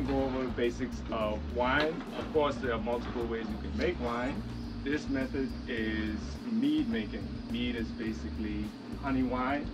to go over the basics of wine. Of course, there are multiple ways you can make wine. This method is mead making. Mead is basically honey wine,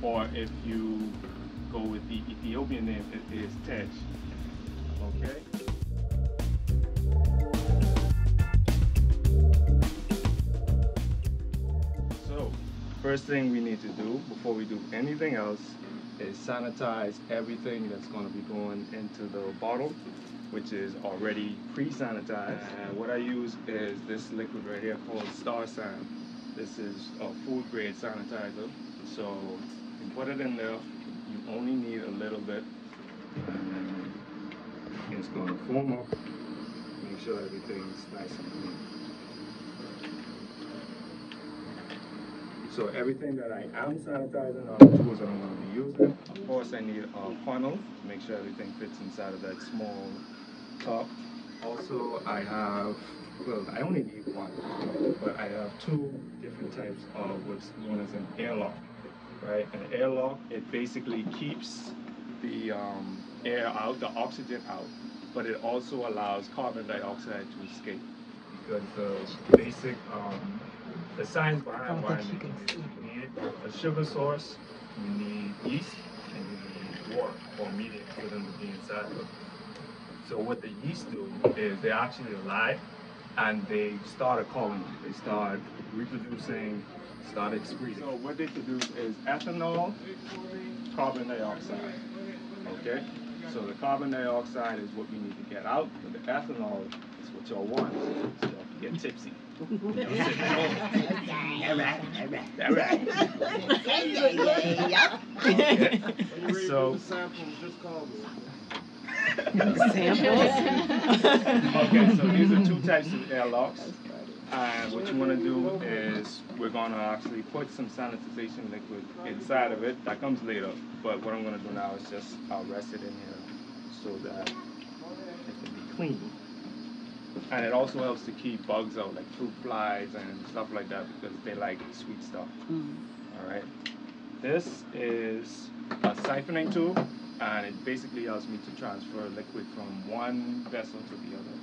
or if you go with the Ethiopian name, it is tej. Okay? So, first thing we need to do before we do anything else is sanitize everything that's going to be going into the bottle, which is already pre-sanitized. And what I use is this liquid right here called Star San. This is a food grade sanitizer. So you put it in there, you only need a little bit, and it's going to foam up. Make sure everything's nice and clean. So everything that I am sanitizing are the tools that I'm going to be using. Of course, I need a funnel to make sure everything fits inside of that small cup. Also, I have, well, I only need one, but I have two different types of what's known as an airlock, right? An airlock, it basically keeps the air out, the oxygen out, but it also allows carbon dioxide to escape, because the basic the science behind wine making is you need a sugar source, you need yeast, and you need water or medium for them to be inside of it. So what the yeast do is they're actually alive, and they start a colony. They start reproducing, start excreting. So what they produce is ethanol, carbon dioxide. Okay? So the carbon dioxide is what we need to get out, but the ethanol is what y'all want. So get tipsy. So okay, so these are two types of airlocks, and what you want to do is we're going to actually put some sanitization liquid inside of it. That comes later, but what I'm going to do now is just rest it in here so that it can be clean. And it also helps to keep bugs out, like fruit flies and stuff like that, because they like sweet stuff. All right. This is a siphoning tool, and it basically helps me to transfer liquid from one vessel to the other.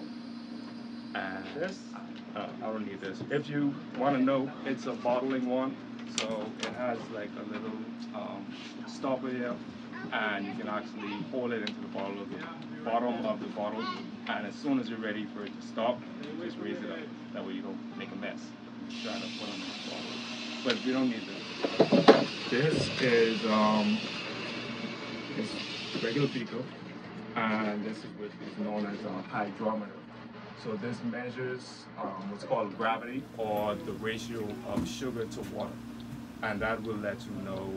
And this, I don't need this. If you want to know, it's a bottling one, so it has like a little stopper here, and you can actually hold it into the bottom of the bottle, and as soon as you're ready for it to stop, you just raise it up. That way you don't make a mess. Try to put on the bottle. But we don't need this. This is it's regular beaker, and this is what is known as a hydrometer. So this measures what's called gravity, or the ratio of sugar to water. And that will let you know,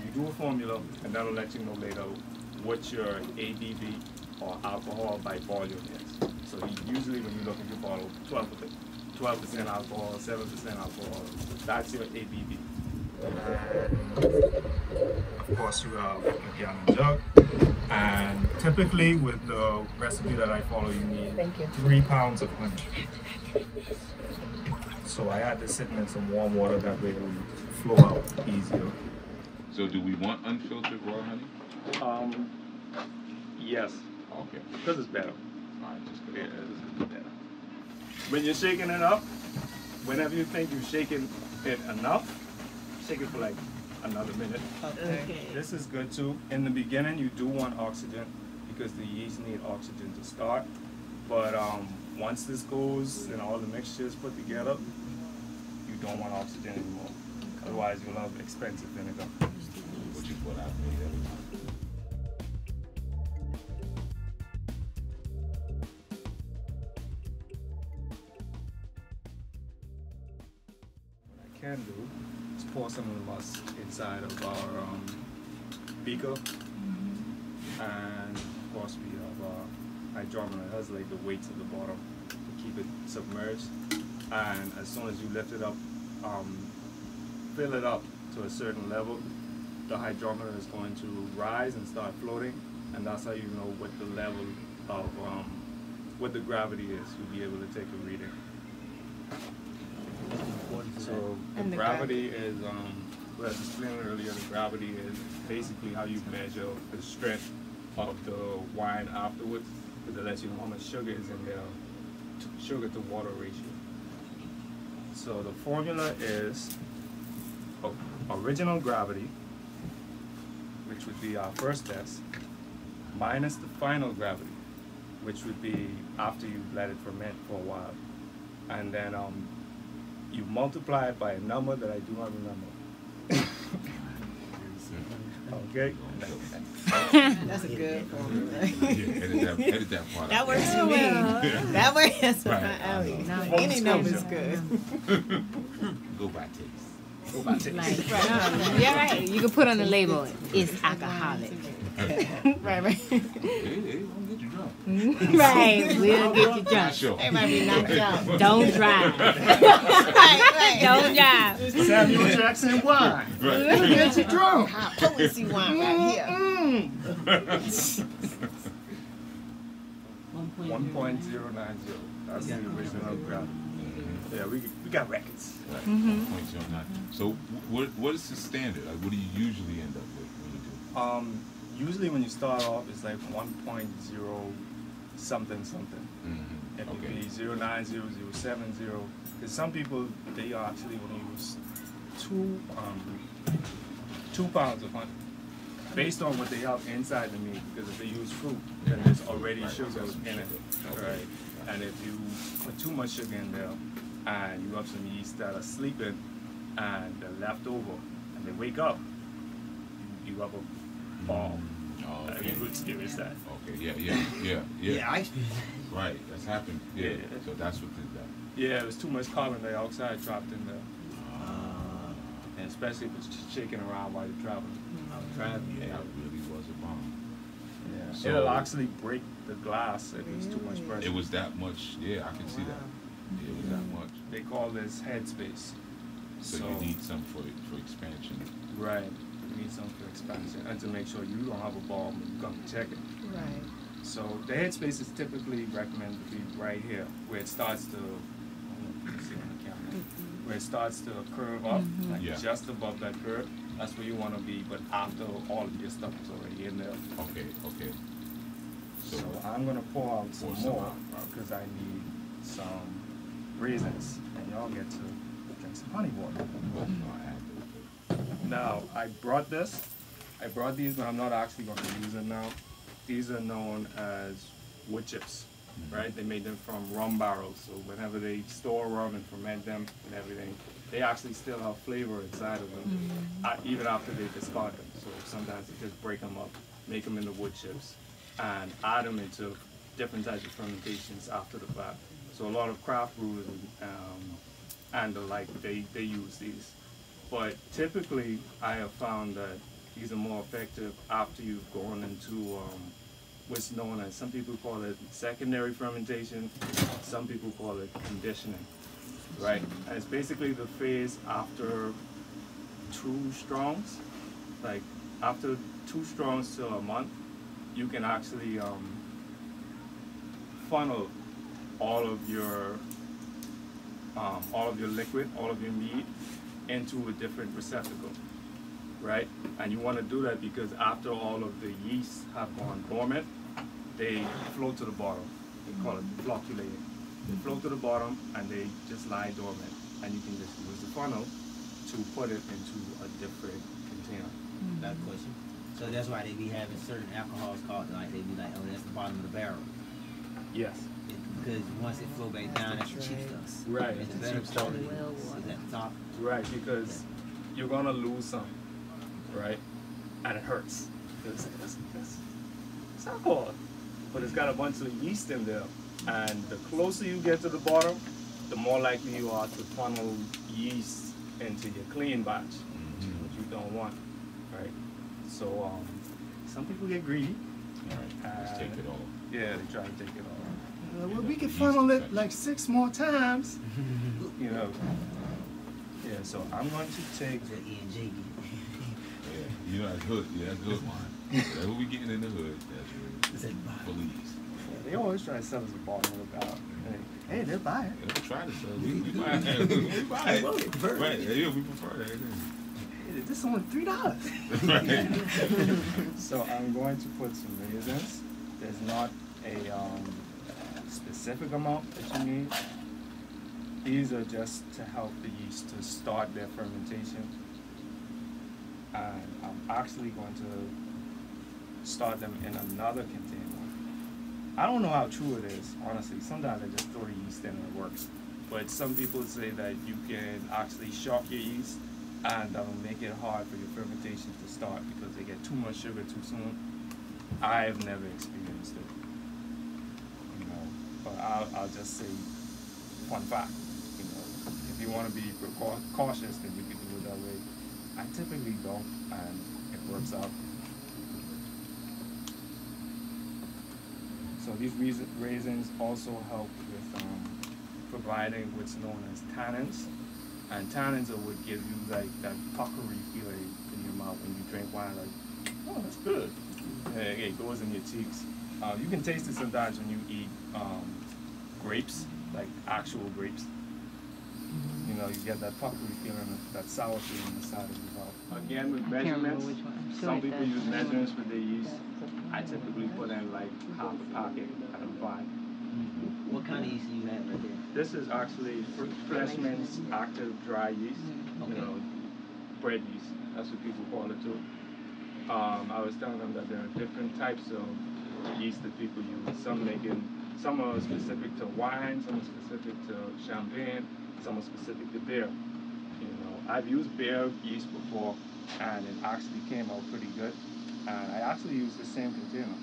you do a formula, and that'll let you know later what your ABV, or alcohol by volume, is. So usually when you look at your bottle, 12% alcohol, 7% alcohol, that's your ABV. Of course, you have a gallon jug, and typically with the recipe that I follow, you need 3 pounds of honey. So I had this sitting in some warm water, that way it will flow out easier. So do we want unfiltered raw honey? Yes. Okay. Because it's better. All right, just Yeah, it's better. When you're shaking it up, whenever you think you've shaken it enough, shake it for like another minute. Okay. This is good too. In the beginning, you do want oxygen because the yeast need oxygen to start. But once this goes and all the mixtures put together, you don't want oxygen anymore. Otherwise, you'll have expensive vinegar. Which is what I've made every time. Can do is pour some of the must inside of our beaker, and of course we have our hydrometer. It has like the weights at the bottom to keep it submerged, and as soon as you lift it up, fill it up to a certain level, the hydrometer is going to rise and start floating, and that's how you know what the level of what the gravity is. You'll be able to take a reading. So the gravity is, well, as I explained earlier, the gravity is basically how you measure the strength of the wine afterwards, because it lets you know how much sugar is in there, sugar to water ratio. So the formula is original gravity, which would be our first test, minus the final gravity, which would be after you let it ferment for a while. And then you multiply it by a number that I do not remember. Okay? That's a good formula. Yeah, edit that part That out. works for me. That works for my Right. alley. Full Any number's disclosure. good. Go by taste. Go by taste. Like, yeah, right. You can put on the label, it's alcoholic. Right. Hey, don't get you drunk. Right, we'll get you drunk. Sure. They might be knocked out. Don't drive. Right. Don't drive. Samuel Jackson wine. It'll get you drunk. High potency wine right here. 1.090. That's the original gravity. Yeah, we got records. Right. 1.09. So what is the standard? Like, what do you usually end up with when you do? Usually when you start off, it's like 1.0 something. Mm-hmm. It would Okay. be 090, 070. Because some people, they actually want to use 2 pounds of honey, based on what they have inside the meat. Because if they use fruit, then there's already sugar in it, right? And if you put too much sugar in there, and you have some yeast that are sleeping, and they're left over, and they wake up, you have a bomb. Oh, okay. You experience that. Okay, yeah. Yeah, I Right, that's happened. Yeah. Yeah. So that's what did that. Yeah, there's too much carbon dioxide trapped in there. And especially if it's just shaking around while you're traveling. Yeah, it really was a bomb. Yeah. So- It'll actually break the glass if it's too much pressure. It was that much. Yeah, I can see that. Yeah, it was that much. They call this headspace. So you need some for expansion. Right. You need some for expansion and to make sure you don't have a bomb when you come to check it. Right. So the headspace is typically recommended to be right here, where it starts to, you can see on the camera, where it starts to curve up, like Yeah. just above that curve. That's where you want to be, but after all of your stuff is already in there. Okay. So I'm gonna pour out some Pour some more out. because I need some raisins, and y'all get to drink some honey water. Now I brought these, but I'm not actually going to use them now. These are known as wood chips, right? They made them from rum barrels, so whenever they store rum and ferment them and everything, they actually still have flavor inside of them, even after they discard them. So sometimes they just break them up, make them into wood chips, and add them into different types of fermentations after the fact. So a lot of craft brewers and the like, they use these. But typically, I have found that these are more effective after you've gone into what's known as, some people call it secondary fermentation, some people call it conditioning, right? And it's basically the phase after 2 strongs, like after 2 strongs to a month, you can actually funnel all of your liquid, all of your meat into a different receptacle, right? And you want to do that because after all of the yeast have gone dormant, they float to the bottom. They call it flocculating. They float to the bottom and they just lie dormant. And you can just use the funnel to put it into a different container. Got a question. So that's why they be having certain alcohols called, like, they be like, oh, that's the bottom of the barrel. Yes. Because once it flow back down, that's the cheap stuff. Right. And It's the the better cheap stuff. quality is at the top. Right, because you're gonna lose some, right? And it hurts. It's alcohol, but it's got a bunch of yeast in there. And the closer you get to the bottom, the more likely you are to funnel yeast into your clean batch, which you don't want, right? So some people get greedy. Just take it all. Yeah, they try to take it all. Well, we can funnel it like 6 more times, you know. Yeah, so I'm going to take. That's what E&J get. Yeah, you know that's good. Yeah, that's good wine. That's what we getting in the hood. That's really police. They always try to sell us a bottle of alcohol. Hey, they'll buy it. Yeah, we try to sell. We buy it. We buy it. Right? Yeah, we prefer that. this is only $3. So I'm going to put some raisins. There's not a specific amount that you need. These are just to help the yeast to start their fermentation. And I'm actually going to start them in another container. I don't know how true it is, honestly. Sometimes I just throw the yeast in and it works. But some people say that you can actually shock your yeast and that'll make it hard for your fermentation to start because they get too much sugar too soon. I've never experienced it. You know, but I'll just say fun fact. You know, if you want to be cautious, then you can do it that way. I typically don't, and it works out. So these raisins also help with providing what's known as tannins. And tannins are what give you like that puckery feeling in your mouth when you drink wine, like, oh, that's good. It goes in your cheeks. You can taste it sometimes when you eat grapes, like actual grapes. You know, you get that puckery feeling, that sour feeling inside of your mouth. Again, with measurements, some people use measurements with their yeast. I typically put in like half a pocket at a time. What kind of yeast do you have right there? This is actually Freshman's active dry yeast. Okay. You know, bread yeast. That's what people call it too. I was telling them that there are different types of yeast that people use. Some are specific to wine, some are specific to champagne, some are specific to beer. You know, I've used beer yeast before, and it actually came out pretty good. And I actually used the same container.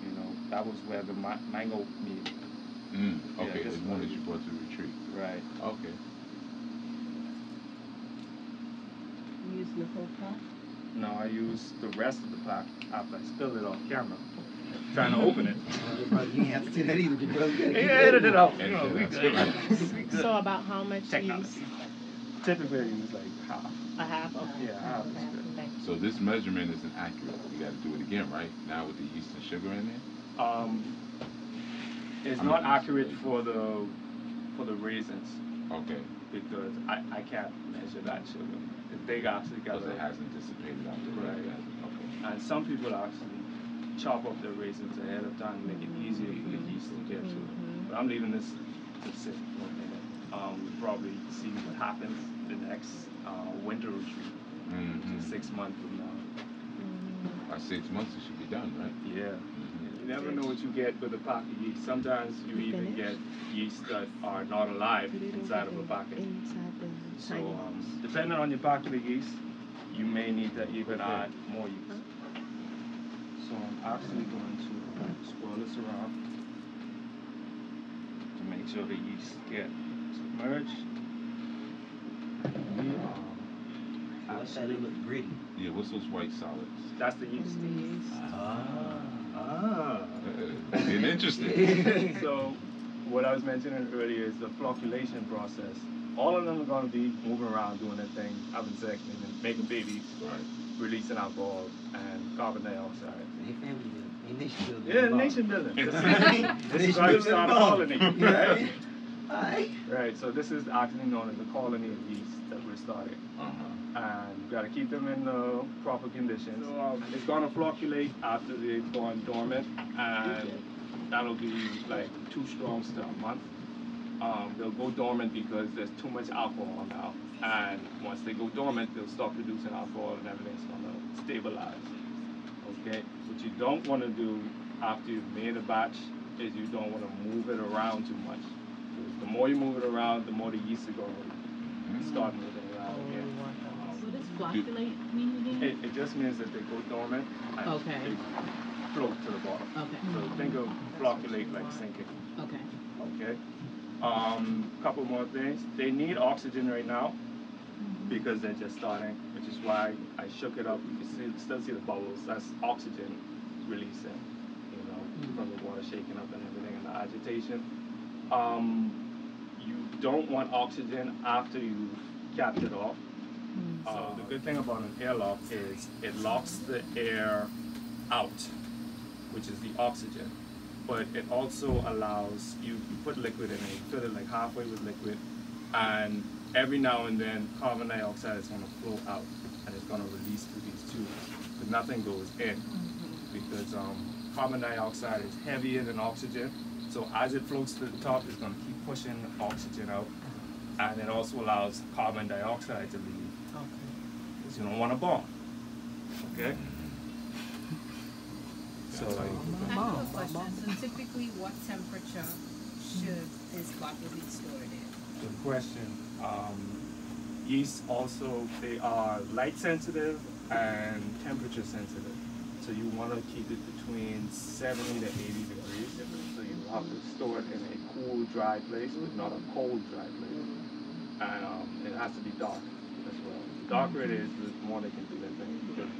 You know, that was where the mango meat. Okay, this the one that you brought to the retreat. Right. Okay. You use the whole pot? No, I used the rest of the pack after I spilled it on camera. Trying to open it. You didn't have to do that either, bro. Yeah, edit it out. You know, we good. So about how much yeast? Technology. Typically I use like half. A half? Okay. Yeah, half is good. Thank you. So this measurement isn't accurate. You got to do it again, right? Now with the yeast and sugar in there. It's not accurate for the raisins Okay. because I can't measure that sugar. They actually got Because it hasn't dissipated out there. Right. Okay. And some people actually chop up their raisins ahead of time to make it easier for the yeast to get to it. But I'm leaving this to sit for a minute. We'll probably see what happens the next winter retreat, which is 6 months from now. By 6 months it should be done, right? Yeah. You never know what you get with a pocket yeast. Sometimes you even get yeast that are not alive inside of a pocket. So depending on your pocket of yeast, you may need to even add more yeast. So I'm actually going to swirl this around to make sure the yeast get submerged. What's that? It look gritty. Yeah, what's those white solids? That's the yeast. Getting interesting. So what I was mentioning earlier is the flocculation process. All of them are going to be moving around doing their thing, having sex, and making babies, Right. releasing alcohol and carbon dioxide. They family building. They nation building. Yeah, nation building. This is how you start a colony, right? Alright. Right, so this is actually known as a colony of yeast that we're starting. And you got to keep them in the proper conditions. So it's going to flocculate after they've gone dormant, and that'll be like 2 strongs to a month. They'll go dormant because there's too much alcohol now, and once they go dormant, they'll stop producing alcohol and everything's going to stabilize. Okay, what you don't want to do after you've made a batch is you don't want to move it around too much. The more you move it around, the more the yeast are going to start moving around again. What does flocculate mean again? It just means that they go dormant and Okay. they float to the bottom. Okay. So think of flocculate like sinking. Okay. Okay. Couple more things. They need oxygen right now because they're just starting, which is why I shook it up. You can still see the bubbles. That's oxygen releasing, you know, from the water shaking up and everything and the agitation. You don't want oxygen after you've capped it off. The good thing about an airlock is it locks the air out, which is the oxygen. But it also allows you put liquid in it, you fill it like halfway with liquid, and every now and then carbon dioxide is going to flow out. and it's going to release through these tubes, but nothing goes in because carbon dioxide is heavier than oxygen. So as it floats to the top, it's going to keep pushing oxygen out, and it also allows carbon dioxide to leave. Because you don't want a bomb. Okay. So I have a question. So typically, what temperature should this bottle be stored in? good question. Yeast also, they are light sensitive and temperature sensitive. So you want to keep it between 70 to 80 degrees. So you have to store it in a cool, dry place, but not a cold, dry place. And it has to be dark as well. The darker it is, the more they can do their thing.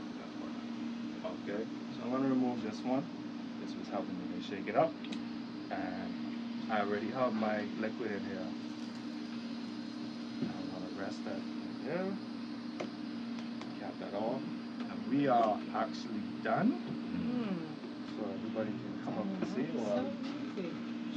Okay, so I'm going to remove this one. This was helping me to shake it up. And I already have my liquid in here. I'm going to rest that in here. Cap that off. And we are actually done. So everybody can come up and see or I'll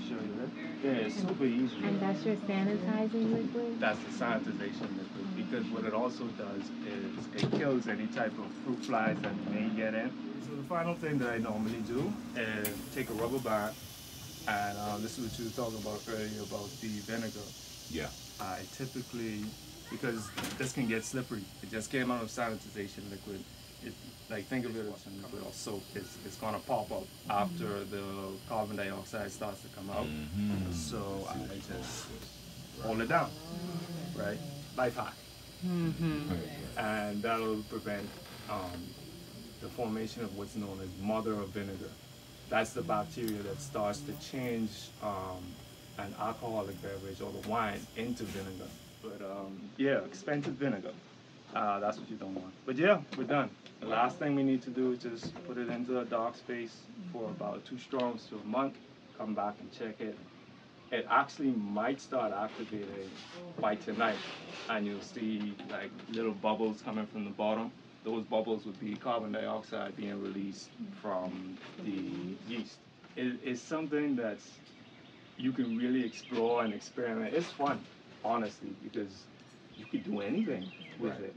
show you that. Yeah, it's super easy. And that's your sanitizing liquid? That's the sanitization liquid, because what it also does is it kills any type of fruit flies that may get in. So the final thing that I normally do is take a rubber band, and this is what you were talking about earlier about the vinegar. Yeah. I typically, because this can get slippery, it just came out of sanitization liquid. It, like, think of it as a liquid or soap. It's gonna pop up after the carbon dioxide starts to come out. So I just hold it down, right? Life hack. And that'll prevent the formation of what's known as mother of vinegar. That's the bacteria that starts to change an alcoholic beverage or the wine into vinegar. But yeah, expensive vinegar. That's what you don't want. But yeah, we're done. The last thing we need to do is just put it into a dark space for about 2 storms to a month. Come back and check it. It actually might start activating by tonight, and you'll see like little bubbles coming from the bottom. Those bubbles would be carbon dioxide being released from the yeast. It's something that's you can really explore and experiment. It's fun, honestly, because you could do anything with it.